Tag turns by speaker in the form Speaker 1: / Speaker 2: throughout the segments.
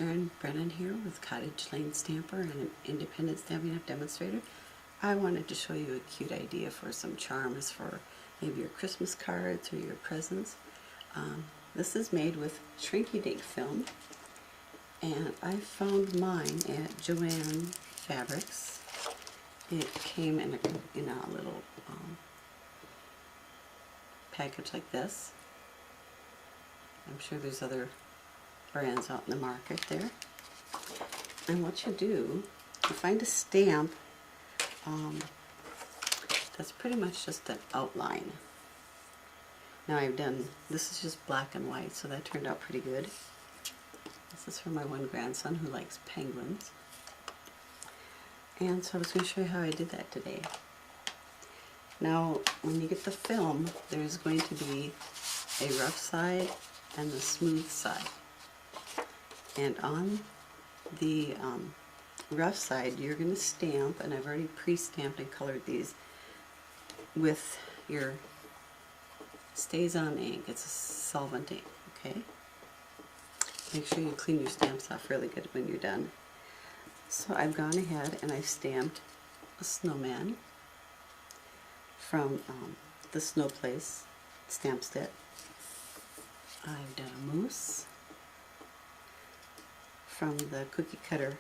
Speaker 1: Sharon Brennan here with Cottage Lane Stamper and an independent Stampin' Up! Demonstrator. I wanted to show you a cute idea for some charms for maybe your Christmas cards or your presents. This is made with Shrinky Dink film, and I found mine at Joann Fabrics. It came in a little package like this. I'm sure there's other brands out in the market there. And what you do, you find a stamp that's pretty much just an outline. Now this is just black and white, so that turned out pretty good. This is for my one grandson who likes penguins. And so I was going to show you how I did that today. Now, when you get the film, there's going to be a rough side and the smooth side. And on the rough side, you're going to stamp, and I've already pre-stamped and colored these with your Stays-On ink. It's a solvent ink, okay? Make sure you clean your stamps off really good when you're done. So I've gone ahead and I've stamped a snowman from the Snow Place stamp set. I've done a moose from the Cookie Cutter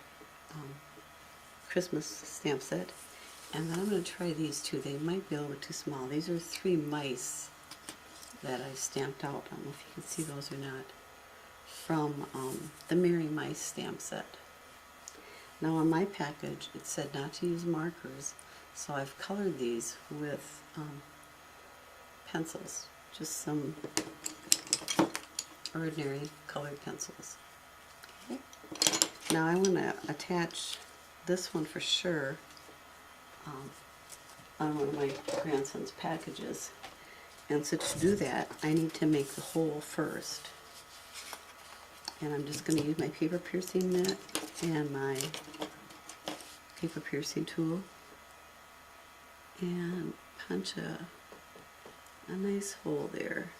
Speaker 1: Christmas stamp set. And then I'm going to try these two. They might be a little bit too small. These are 3 mice that I stamped out. I don't know if you can see those or not. From the Merry Mice stamp set. Now on my package it said not to use markers, so I've colored these with pencils. Just some ordinary colored pencils. Okay. Now I want to attach this one for sure on one of my grandson's packages. And so to do that, I need to make the hole first. And I'm just going to use my paper piercing mitt and my paper piercing tool and punch a nice hole there.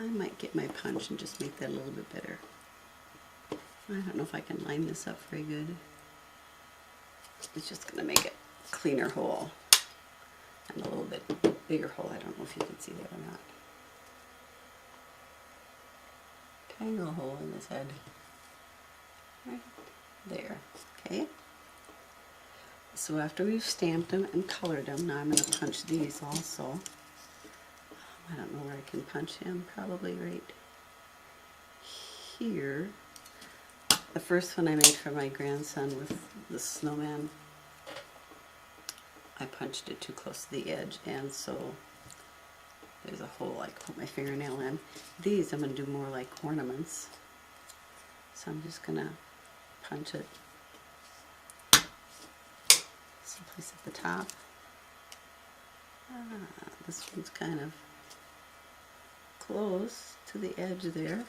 Speaker 1: I might get my punch and just make that a little bit better. I don't know if I can line this up very good. It's just going to make it a cleaner hole and a little bit bigger hole. I don't know if you can see that or not. Tiny little hole in his head. Right there. Okay. So after we've stamped them and colored them, now I'm going to punch these also. I don't know where I can punch him. Probably right here. The first one I made for my grandson with the snowman, I punched it too close to the edge, and so there's a hole I can put my fingernail in. These I'm going to do more like ornaments. So I'm just going to punch it someplace at the top. This one's kind of close to the edge there.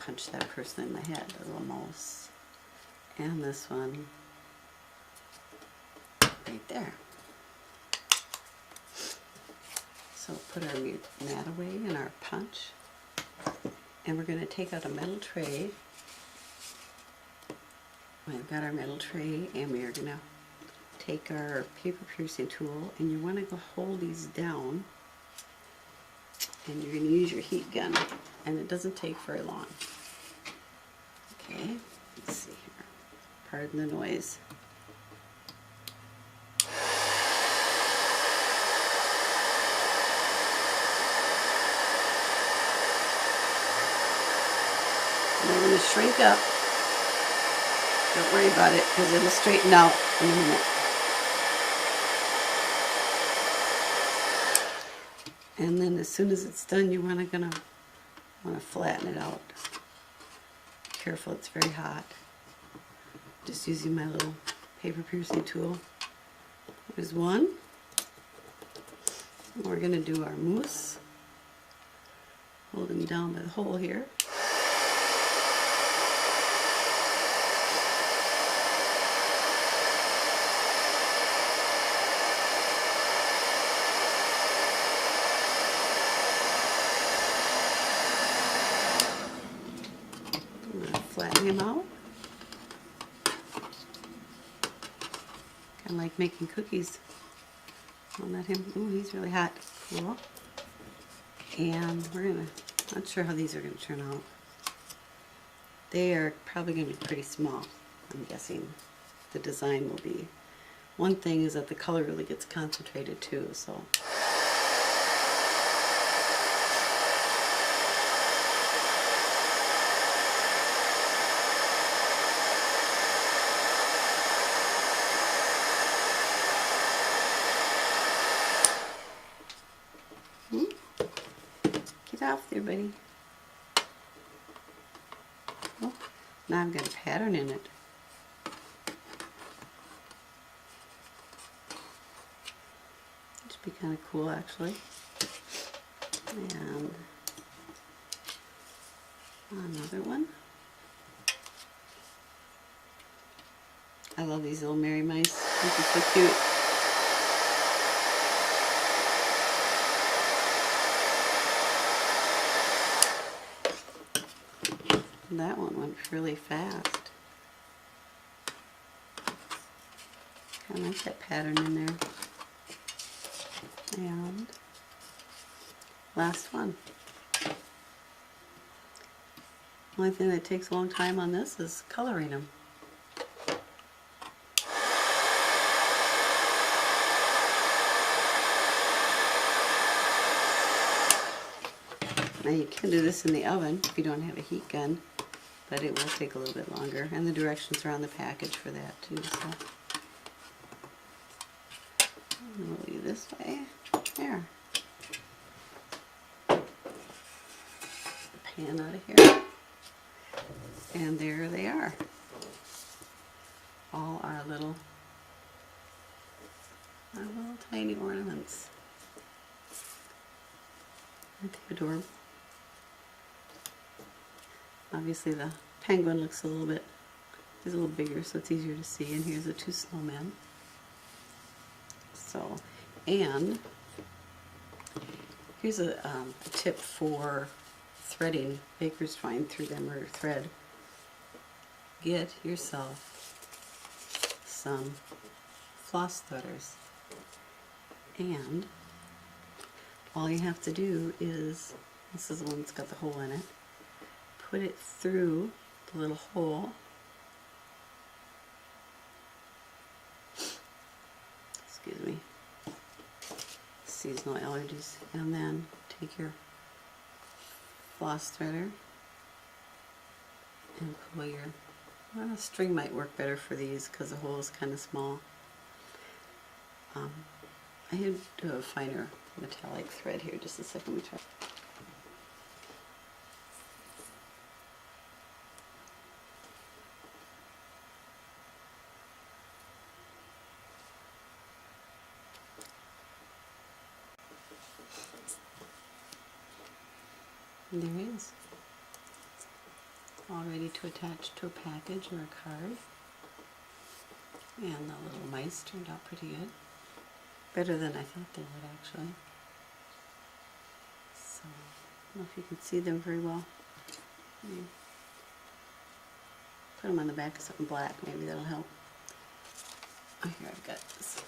Speaker 1: Punch that person in the head a little mouse. And this one right there. So put our mat away and our punch. And we're going to take out a metal tray. We've got our metal tray, and we are going to take our paper piercing tool, and you want to go hold these down, and you're going to use your heat gun, and it doesn't take very long. Okay, let's see here. Pardon the noise. And they're going to shrink up. Don't worry about it, because it'll straighten out in a minute. And then as soon as it's done, you want to flatten it out. Careful, it's very hot. Just using my little paper piercing tool. There's one. We're going to do our moose. Hold him down by the hole here. flatten him out. Kind of like making cookies. I'll let him, ooh, he's really hot. Cool. And we're gonna, not sure how these are gonna turn out. They are probably gonna be pretty small, I'm guessing. The design will be. One thing is that the color really gets concentrated too, so. Get off there, buddy. Oh, now I've got a pattern in it. Which would be kind of cool, actually. And another one. I love these little Merry Mice. They're so cute. That one went really fast. I like that pattern in there. And last one. Only thing that takes a long time on this is coloring them. Now you can do this in the oven if you don't have a heat gun, but it will take a little bit longer, and the directions are on the package for that too. So I'll move you this way. There. Pan out of here, and there they are. All our little tiny ornaments. Aren't they adorable? Obviously the penguin looks a little bigger, so it's easier to see. And here's the two snowmen. So, and here's a tip for threading baker's twine through them, or thread. Get yourself some floss threaders, and all you have to do is, this is the one that's got the hole in it, put it through the little hole, excuse me, seasonal allergies, and then take your floss threader and pull your, well, a string might work better for these because the hole is kind of small. I had to have a finer metallic thread here. Just a second, we try. And there it is, all ready to attach to a package or a card. And the little mice turned out pretty good. Better than I thought they would, actually. So, I don't know if you can see them very well. Put them on the back of something black, maybe that'll help. Oh, here I've got this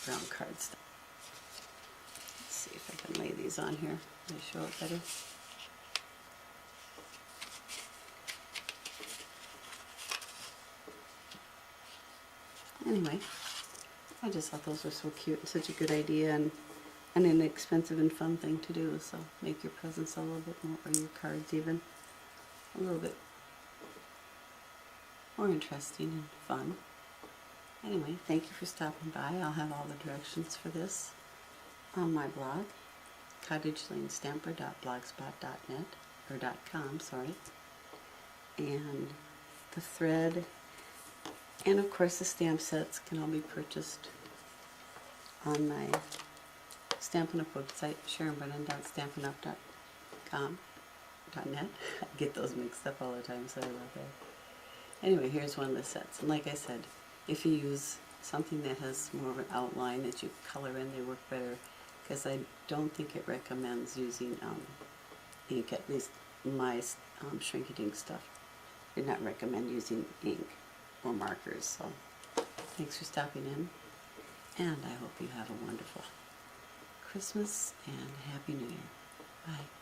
Speaker 1: brown card stuff. Let's see if I can lay these on here. They show it better. Anyway, I just thought those were so cute and such a good idea, and an inexpensive and fun thing to do. So make your presents a little bit more, or your cards even, a little bit more interesting and fun. Anyway, thank you for stopping by. I'll have all the directions for this on my blog, cottageLaneStamper.blogspot.net, or .com, sorry. And the thread, and of course the stamp sets can all be purchased on my Stampin' Up website, SharonBrennan.stampinup.com.net. I get those mixed up all the time, sorry about that. Anyway, here's one of the sets, and like I said, if you use something that has more of an outline that you color in, they work better, because I don't think it recommends using ink. At least my Shrinky Dink stuff. Did not recommend using ink or markers. So thanks for stopping in, and I hope you have a wonderful Christmas and Happy New Year. Bye.